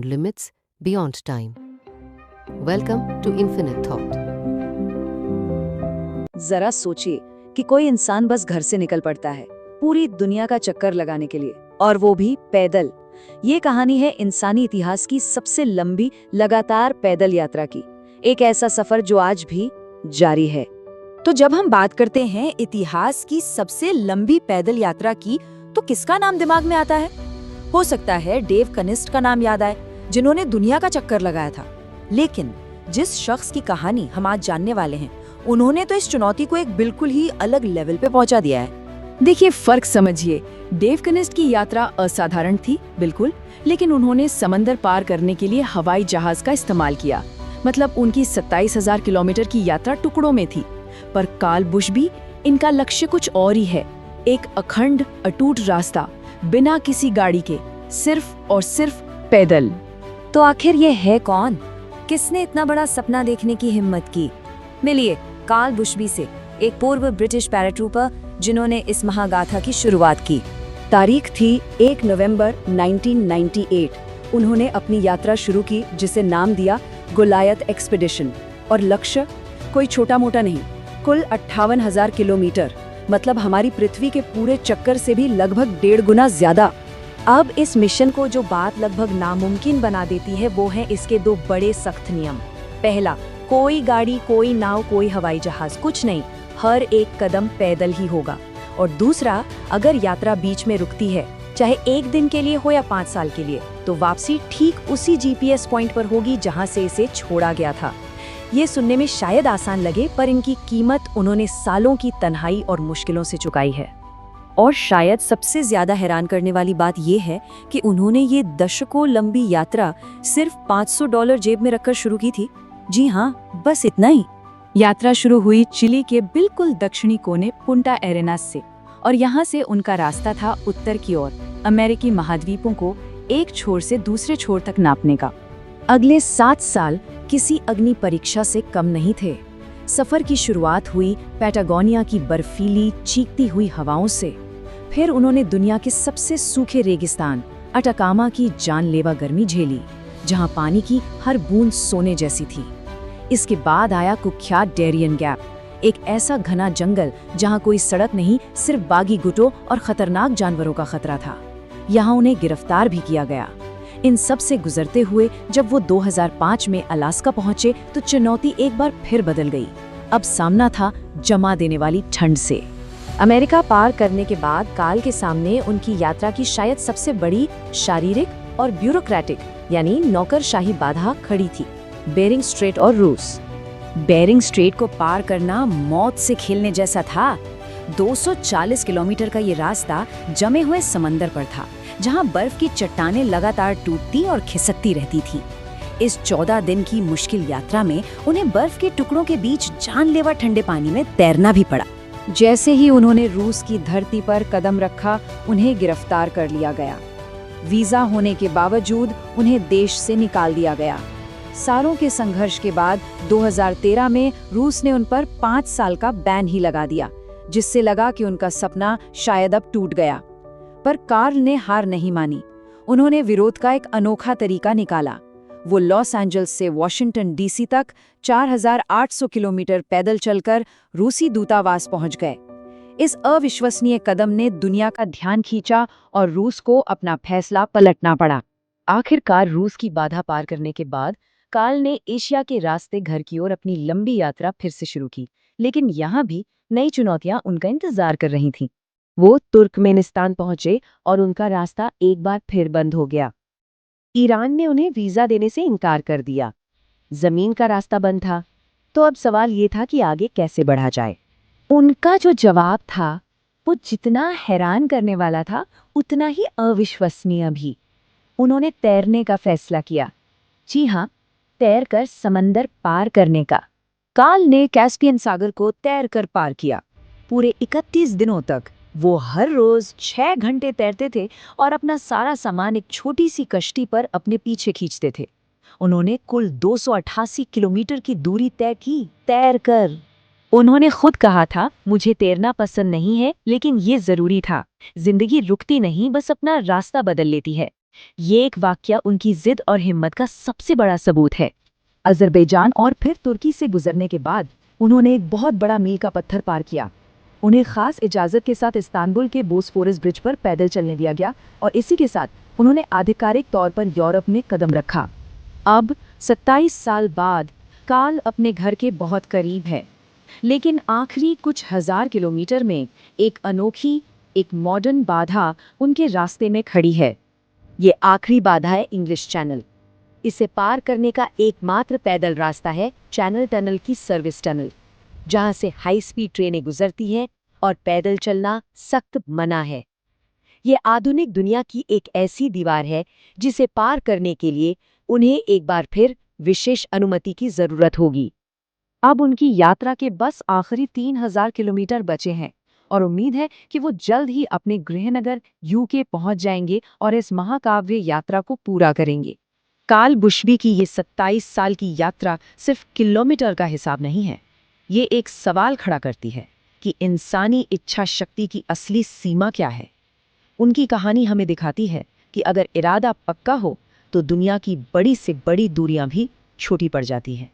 limits, beyond time. Welcome to Infinite Thought. जरा सोचिए कि कोई इंसान बस घर से निकल पड़ता है पूरी दुनिया का चक्कर लगाने के लिए, और वो भी पैदल। ये कहानी है इंसानी इतिहास की सबसे लंबी लगातार पैदल यात्रा की, एक ऐसा सफर जो आज भी जारी है। तो जब हम बात करते हैं इतिहास की सबसे लंबी पैदल यात्रा की, तो किसका नाम दिमाग में आता है? हो सकता है डेव कनिस्ट का नाम याद आए, जिन्होंने दुनिया का चक्कर लगाया था। लेकिन जिस शख्स की कहानी हम आज जानने वाले हैं, उन्होंने तो इस चुनौती को एक बिल्कुल ही अलग लेवल पे पहुंचा दिया है। देखिए, फर्क समझिए। डेव कनिस्ट की यात्रा असाधारण थी, बिल्कुल, लेकिन उन्होंने समंदर पार करने के लिए हवाई जहाज का इस्तेमाल किया। मतलब उनकी 27,000 किलोमीटर की यात्रा टुकड़ों में थी। पर कार्ल बुश भी, इनका लक्ष्य कुछ और ही है। एक अखंड अटूट रास्ता, बिना किसी गाड़ी के, सिर्फ और सिर्फ पैदल। तो आखिर ये है कौन? किसने इतना बड़ा सपना देखने की हिम्मत की? मिलिए कार्ल बुशबी से, एक पूर्व ब्रिटिश पैराट्रूपर जिन्होंने इस महागाथा की शुरुआत की। तारीख थी 1 नवंबर 1998। उन्होंने अपनी यात्रा शुरू की, जिसे नाम दिया गोलायत एक्सपीडिशन। और लक्ष्य कोई छोटा मोटा नहीं, कुल 58,000 किलोमीटर, मतलब हमारी पृथ्वी के पूरे चक्कर से भी लगभग 1.5 गुना ज्यादा। अब इस मिशन को जो बात लगभग नामुमकिन बना देती है, वो है इसके 2 बड़े सख्त नियम। पहला, कोई गाड़ी, कोई नाव, कोई हवाई जहाज, कुछ नहीं, हर एक कदम पैदल ही होगा। और दूसरा, अगर यात्रा बीच में रुकती है, चाहे 1 दिन के लिए हो या 5 साल के लिए, तो वापसी ठीक उसी जीपीएस पॉइंट पर होगी जहां से इसे छोड़ा गया था। ये सुनने में शायद आसान लगे, पर इनकी कीमत उन्होंने सालों की तन्हाई और मुश्किलों से चुकाई है। और शायद सबसे ज्यादा हैरान करने वाली बात यह है कि उन्होंने ये दशकों लंबी यात्रा सिर्फ $500 जेब में रखकर शुरू की थी। जी हाँ, बस इतना ही। यात्रा शुरू हुई चिली के बिल्कुल दक्षिणी कोने पुंटा एरेनास से, और यहाँ से उनका रास्ता था उत्तर की ओर, अमेरिकी महाद्वीपों को एक छोर से दूसरे छोर तक नापने का। अगले 7 साल किसी अग्नि परीक्षा से कम नहीं थे। सफर की शुरुआत हुई पैटागोनिया की बर्फीली चीखती हुई हवाओं से। फिर उन्होंने दुनिया के सबसे सूखे रेगिस्तान अटाकामा की जानलेवा गर्मी झेली, जहां पानी की हर बूंद सोने जैसी थी। इसके बाद आया कुख्यात डेरियन गैप, एक ऐसा घना जंगल जहां कोई सड़क नहीं, सिर्फ बागी गुटों और खतरनाक जानवरों का खतरा था। यहाँ उन्हें गिरफ्तार भी किया गया। इन सब से गुजरते हुए जब वो 2005 में अलास्का पहुंचे, तो चुनौती एक बार फिर बदल गई। अब सामना था जमा देने वाली ठंड से। अमेरिका पार करने के बाद कार्ल के सामने उनकी यात्रा की शायद सबसे बड़ी शारीरिक और ब्यूरोक्रेटिक यानी नौकरशाही बाधा खड़ी थी, बेरिंग स्ट्रेट और रूस। बेरिंग स्ट्रेट को पार करना मौत से खेलने जैसा था। 240 किलोमीटर का ये रास्ता जमे हुए समंदर पर था, जहां बर्फ की चट्टानें लगातार टूटती और खिसकती रहती थी। इस 14 दिन की मुश्किल यात्रा में उन्हें बर्फ के टुकड़ों के बीच जानलेवा ठंडे पानी में तैरना भी पड़ा। जैसे ही उन्होंने रूस की धरती पर कदम रखा, उन्हें गिरफ्तार कर लिया गया। वीजा होने के बावजूद उन्हें देश से निकाल दिया गया। सालों के संघर्ष के बाद 2013 में रूस ने उन पर 5 साल का बैन ही लगा दिया, जिससे लगा कि उनका सपना शायद अब टूट गया। पर कार्ल ने हार नहीं मानी। उन्होंने विरोध का एक अनोखा तरीका निकाला। वो लॉस एंजल्स से वॉशिंगटन डीसी तक 4,800 किलोमीटर पैदल चलकर रूसी दूतावास पहुंच गए। इस अविश्वसनीय कदम ने दुनिया का ध्यान खींचा और रूस को अपना फैसला पलटना पड़ा। आखिरकार रूस की बाधा पार करने के बाद कार्ल ने एशिया के रास्ते घर की ओर अपनी लंबी यात्रा फिर से शुरू की। लेकिन यहाँ भी नई चुनौतियां उनका इंतजार कर रही थीं। वो तुर्कमेनिस्तान पहुंचे और उनका रास्ता एक बार फिर बंद हो गया। ईरान ने उन्हें वीजा देने से इनकार कर दिया। जमीन का रास्ता बंद था। तो अब सवाल ये था कि आगे कैसे बढ़ा जाए। उनका जो जवाब था, वो जितना हैरान करने वाला था, उतना ही अविश्वसनीय भी। उन्होंने तैरने का फैसला किया। जी हाँ, तैरकर समंदर पार करने का। कार्ल ने कैस्पियन सागर को तैरकर पार किया। पूरे 31 दिनों तक वो हर रोज 6 घंटे तैरते थे और अपना सारा सामान एक छोटी सी कश्ती पर अपने पीछे खींचते थे। उन्होंने कुल 288 किलोमीटर की दूरी तय की तैरकर। उन्होंने खुद कहा था, मुझे तैरना पसंद नहीं है, लेकिन ये जरूरी था। जिंदगी रुकती नहीं, बस अपना रास्ता बदल लेती है। ये एक वाकया उनकी जिद और हिम्मत का सबसे बड़ा सबूत है। अजरबैजान और फिर तुर्की से गुजरने के बाद उन्होंने एक बहुत बड़ा मील का पत्थर पार किया। उन्हें खास इजाजत के साथ इस्तांबुल के बोस्फोरस ब्रिज पर पैदल चलने दिया गया और इसी के साथ उन्होंने आधिकारिक तौर पर यूरोप में कदम रखा। अब 27 साल बाद काल अपने घर के बहुत करीब है, लेकिन आखिरी कुछ हजार किलोमीटर में एक अनोखी, एक मॉडर्न बाधा उनके रास्ते में खड़ी है। ये आखिरी बाधा है इंग्लिश चैनल। इसे पार करने का एकमात्र पैदल रास्ता है चैनल टनल की सर्विस टनल, जहां से हाई स्पीड ट्रेनें गुजरती हैं और पैदल चलना सख्त मना है। ये आधुनिक दुनिया की एक ऐसी दीवार है जिसे पार करने के लिए उन्हें एक बार फिर विशेष अनुमति की जरूरत होगी। अब उनकी यात्रा के बस आखिरी 3000 किलोमीटर बचे हैं और उम्मीद है कि वो जल्द ही अपने गृहनगर यूके पहुंच जाएंगे और इस महाकाव्य यात्रा को पूरा करेंगे। काल बुशबी की ये 27 साल की यात्रा सिर्फ किलोमीटर का हिसाब नहीं है। ये एक सवाल खड़ा करती है कि इंसानी इच्छा शक्ति की असली सीमा क्या है। उनकी कहानी हमें दिखाती है कि अगर इरादा पक्का हो तो दुनिया की बड़ी से बड़ी दूरियां भी छोटी पड़ जाती हैं।